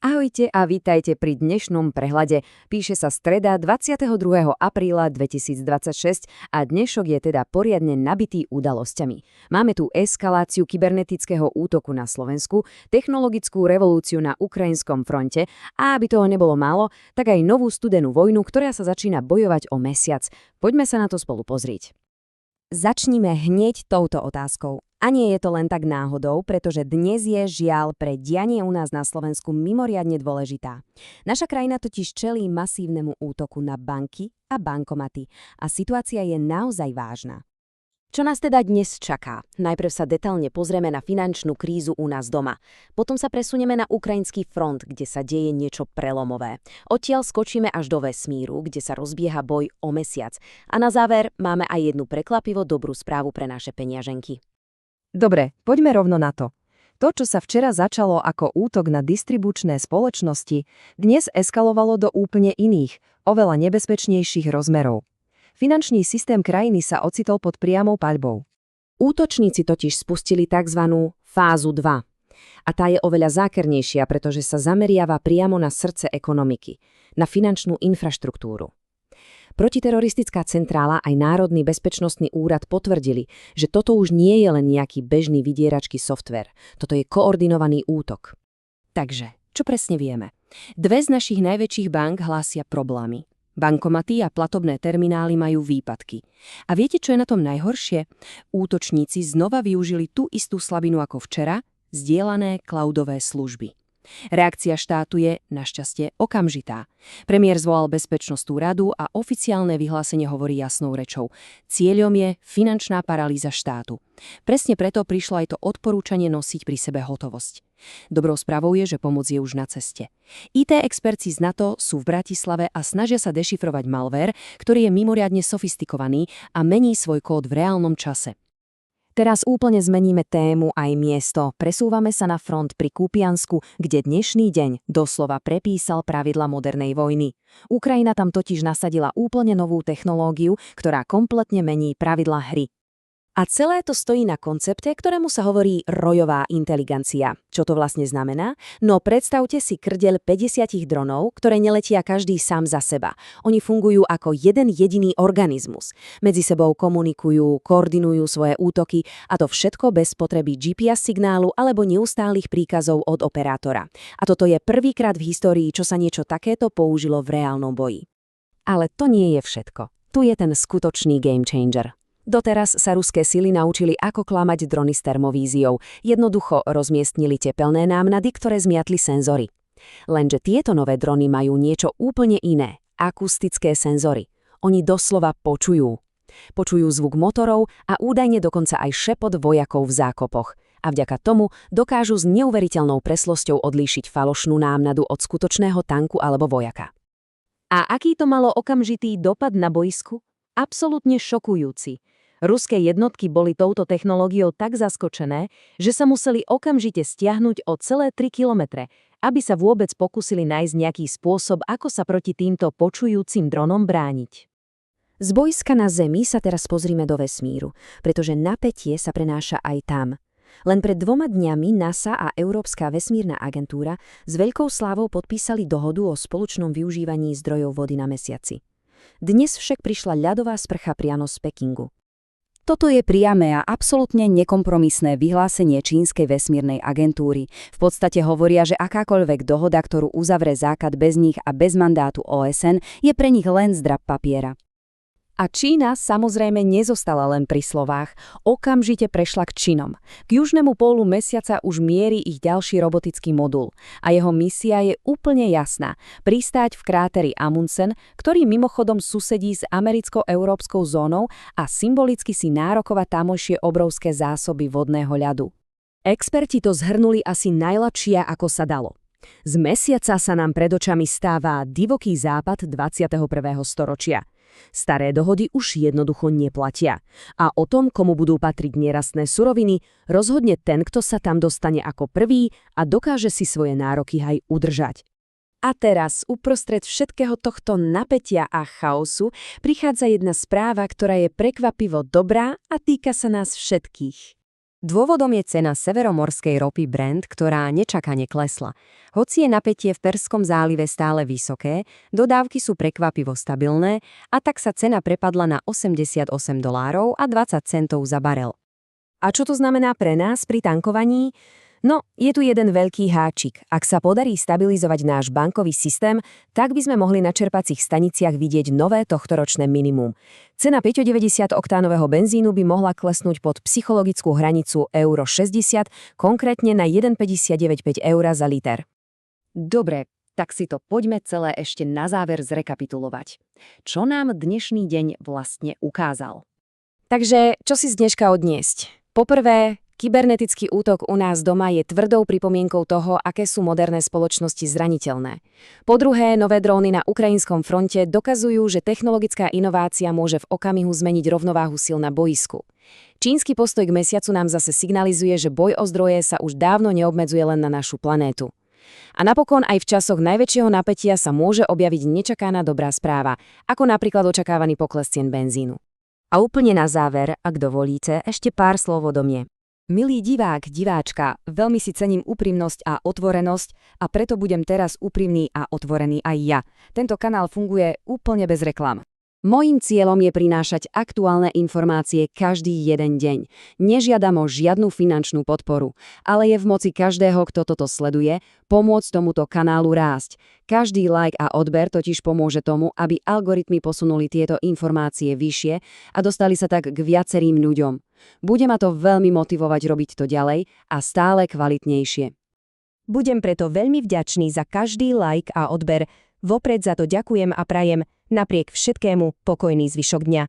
Ahojte a vítajte pri dnešnom prehľade. Píše sa streda 22. apríla 2026 a dnešok je teda poriadne nabitý udalosťami. Máme tu eskaláciu kybernetického útoku na Slovensku, technologickú revolúciu na ukrajinskom fronte a aby toho nebolo málo, tak aj novú studenú vojnu, ktorá sa začína bojovať o mesiac. Poďme sa na to spolu pozrieť. Začnime hneď touto otázkou. A nie je to len tak náhodou, pretože dnes je žiaľ pre dianie u nás na Slovensku mimoriadne dôležitá. Naša krajina totiž čelí masívnemu útoku na banky a bankomaty a situácia je naozaj vážna. Čo nás teda dnes čaká? Najprv sa detailne pozrieme na finančnú krízu u nás doma. Potom sa presunieme na ukrajinský front, kde sa deje niečo prelomové. Odtiaľ skočíme až do vesmíru, kde sa rozbieha boj o mesiac. A na záver máme aj jednu prekvapivo dobrú správu pre naše peňaženky. Dobre, poďme rovno na to. To, čo sa včera začalo ako útok na distribučné spoločnosti, dnes eskalovalo do úplne iných, oveľa nebezpečnejších rozmerov. Finančný systém krajiny sa ocitol pod priamou paľbou. Útočníci totiž spustili tzv. Fázu 2. A tá je oveľa zákernejšia, pretože sa zameriava priamo na srdce ekonomiky, na finančnú infraštruktúru. Protiteroristická centrála aj Národný bezpečnostný úrad potvrdili, že toto už nie je len nejaký bežný vydieračký softvér. Toto je koordinovaný útok. Takže, čo presne vieme? Dve z našich najväčších bank hlásia problémy. Bankomaty a platobné terminály majú výpadky. A viete, čo je na tom najhoršie? Útočníci znova využili tú istú slabinu ako včera, zdieľané cloudové služby. Reakcia štátu je, našťastie, okamžitá. Premiér zvolal bezpečnostnú radu a oficiálne vyhlásenie hovorí jasnou rečou. Cieľom je finančná paralýza štátu. Presne preto prišlo aj to odporúčanie nosiť pri sebe hotovosť. Dobrou správou je, že pomoc je už na ceste. IT experti z NATO sú v Bratislave a snažia sa dešifrovať malvér, ktorý je mimoriadne sofistikovaný a mení svoj kód v reálnom čase. Teraz úplne zmeníme tému aj miesto. Presúvame sa na front pri Kupiansku, kde dnešný deň doslova prepísal pravidla modernej vojny. Ukrajina tam totiž nasadila úplne novú technológiu, ktorá kompletne mení pravidlá hry. A celé to stojí na koncepte, ktorému sa hovorí rojová inteligencia. Čo to vlastne znamená? No predstavte si krdeľ 50 dronov, ktoré neletia každý sám za seba. Oni fungujú ako jeden jediný organizmus. Medzi sebou komunikujú, koordinujú svoje útoky a to všetko bez potreby GPS signálu alebo neustálych príkazov od operátora. A toto je prvýkrát v histórii, čo sa niečo takéto použilo v reálnom boji. Ale to nie je všetko. Tu je ten skutočný game changer. Doteraz sa ruské sily naučili, ako klamať drony s termovíziou. Jednoducho rozmiestnili tepelné námnady, ktoré zmiatli senzory. Lenže tieto nové drony majú niečo úplne iné. Akustické senzory. Oni doslova počujú. Počujú zvuk motorov a údajne dokonca aj šepot vojakov v zákopoch. A vďaka tomu dokážu s neuveriteľnou preslosťou odlíšiť falošnú námnadu od skutočného tanku alebo vojaka. A aký to malo okamžitý dopad na boisku? Absolútne šokujúci. Ruské jednotky boli touto technológiou tak zaskočené, že sa museli okamžite stiahnuť o celé 3 kilometre, aby sa vôbec pokúsili nájsť nejaký spôsob, ako sa proti týmto počujúcim dronom brániť. Z boiska na Zemi sa teraz pozrime do vesmíru, pretože napätie sa prenáša aj tam. Len pred 2 dňami NASA a Európska vesmírna agentúra s veľkou slávou podpísali dohodu o spoločnom využívaní zdrojov vody na mesiaci. Dnes však prišla ľadová sprcha priamo z Pekingu. Toto je priame a absolútne nekompromisné vyhlásenie čínskej vesmírnej agentúry. V podstate hovoria, že akákoľvek dohoda, ktorú uzavre základ bez nich a bez mandátu OSN, je pre nich len zdrab papiera. A Čína samozrejme nezostala len pri slovách, okamžite prešla k činom. K južnému pólu mesiaca už mierí ich ďalší robotický modul a jeho misia je úplne jasná – pristáť v kráteri Amundsen, ktorý mimochodom susedí s americko-európskou zónou a symbolicky si nárokovať tamojšie obrovské zásoby vodného ľadu. Experti to zhrnuli asi najlepšie, ako sa dalo. Z mesiaca sa nám pred očami stáva divoký západ 21. storočia. Staré dohody už jednoducho neplatia. A o tom, komu budú patriť nerastné suroviny, rozhodne ten, kto sa tam dostane ako prvý a dokáže si svoje nároky aj udržať. A teraz, uprostred všetkého tohto napätia a chaosu, prichádza jedna správa, ktorá je prekvapivo dobrá a týka sa nás všetkých. Dôvodom je cena severomorskej ropy Brent, ktorá nečakane klesla. Hoci je napätie v Perskom zálive stále vysoké, dodávky sú prekvapivo stabilné a tak sa cena prepadla na $88 a 20 centov za barel. A čo to znamená pre nás pri tankovaní? No, je tu jeden veľký háčik. Ak sa podarí stabilizovať náš bankový systém, tak by sme mohli na čerpacích staniciach vidieť nové tohtoročné minimum. Cena 5,90 oktánového benzínu by mohla klesnúť pod psychologickú hranicu euro 60, konkrétne na 1,595 eur za liter. Dobre, tak si to poďme celé ešte na záver zrekapitulovať. Čo nám dnešný deň vlastne ukázal? Takže, čo si z dneška odniesť? Poprvé, kybernetický útok u nás doma je tvrdou pripomienkou toho, aké sú moderné spoločnosti zraniteľné. Po druhé, nové dróny na ukrajinskom fronte dokazujú, že technologická inovácia môže v okamihu zmeniť rovnováhu síl na bojisku. Čínsky postoj k mesiacu nám zase signalizuje, že boj o zdroje sa už dávno neobmedzuje len na našu planétu. A napokon aj v časoch najväčšieho napätia sa môže objaviť nečakaná dobrá správa, ako napríklad očakávaný pokles cien benzínu. A úplne na záver, ak dovolíte, ešte pár slov odo mne. Milý divák, diváčka, veľmi si cením úprimnosť a otvorenosť a preto budem teraz úprimný a otvorený aj ja. Tento kanál funguje úplne bez reklam. Mojím cieľom je prinášať aktuálne informácie každý jeden deň. Nežiadam o žiadnu finančnú podporu, ale je v moci každého, kto toto sleduje, pomôcť tomuto kanálu rásť. Každý like a odber totiž pomôže tomu, aby algoritmy posunuli tieto informácie vyššie a dostali sa tak k viacerým ľuďom. Bude ma to veľmi motivovať robiť to ďalej a stále kvalitnejšie. Budem preto veľmi vďačný za každý like a odber. Vopred za to ďakujem a prajem napriek všetkému pokojný zvyšok dňa.